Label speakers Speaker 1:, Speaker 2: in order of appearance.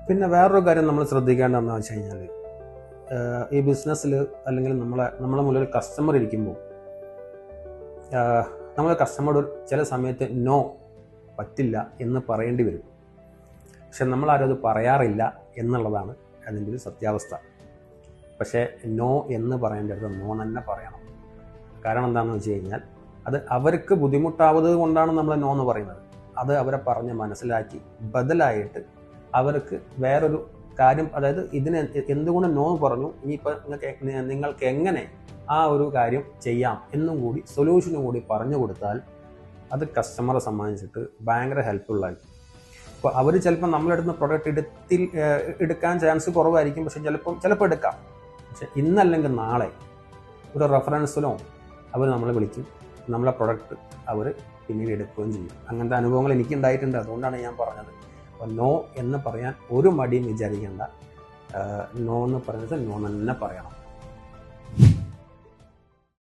Speaker 1: പിന്നെ വേറൊരു കാര്യം നമ്മൾ ശ്രദ്ധിക്കേണ്ടതെന്ന് വെച്ച് കഴിഞ്ഞാൽ, ഈ ബിസിനസ്സിൽ അല്ലെങ്കിൽ നമ്മളെ മുന്നിൽ ഒരു കസ്റ്റമർ ഇരിക്കുമ്പോൾ നമ്മൾ കസ്റ്റമറോട് ചില സമയത്ത് നോ പറ്റില്ല എന്ന് പറയേണ്ടി വരും. പക്ഷെ നമ്മളാരും അത് പറയാറില്ല എന്നുള്ളതാണ് അതിൻ്റെ ഒരു സത്യാവസ്ഥ. പക്ഷേ നോ എന്ന് പറയേണ്ടത് നോ തന്നെ പറയണം. കാരണം എന്താണെന്ന് വെച്ച് കഴിഞ്ഞാൽ, അത് അവർക്ക് ബുദ്ധിമുട്ടാവുന്നത് കൊണ്ടാണ് നമ്മൾ നോ എന്ന് പറയുന്നത്. അത് അവരെ പറഞ്ഞ് മനസ്സിലാക്കി ബദലായിട്ട് അവർക്ക് വേറൊരു കാര്യം, അതായത് ഇതിന് എന്തുകൊണ്ട് നോ പറഞ്ഞു, ഇനിയിപ്പോൾ നിങ്ങൾക്ക് എങ്ങനെ ആ ഒരു കാര്യം ചെയ്യാം എന്നും കൂടി സൊല്യൂഷനും കൂടി പറഞ്ഞു കൊടുത്താൽ അത് കസ്റ്റമറെ സംബന്ധിച്ചിട്ട് ഭയങ്കര ഹെൽപ്ഫുള്ളായിരിക്കും. അപ്പോൾ അവർ ചിലപ്പോൾ നമ്മളെടുക്കുന്ന പ്രൊഡക്റ്റ് എടുക്കാൻ ചാൻസ് കുറവായിരിക്കും, പക്ഷെ ചിലപ്പോൾ എടുക്കാം. പക്ഷെ ഇന്നല്ലെങ്കിൽ നാളെ ഒരു റെഫറൻസിനോ അവർ നമ്മളെ വിളിക്കും, നമ്മളെ പ്രൊഡക്റ്റ് അവർ പിന്നീട് എടുക്കുകയും ചെയ്യും. അങ്ങനത്തെ അനുഭവങ്ങൾ എനിക്കുണ്ടായിട്ടുണ്ട്. അതുകൊണ്ടാണ് ഞാൻ പറഞ്ഞത്. അപ്പോൾ നോ എന്ന് പറയാൻ ഒരു മടിയും വിചാരിക്കേണ്ട. നോ എന്ന് പറയുന്നത് നോ തന്നെ പറയണം.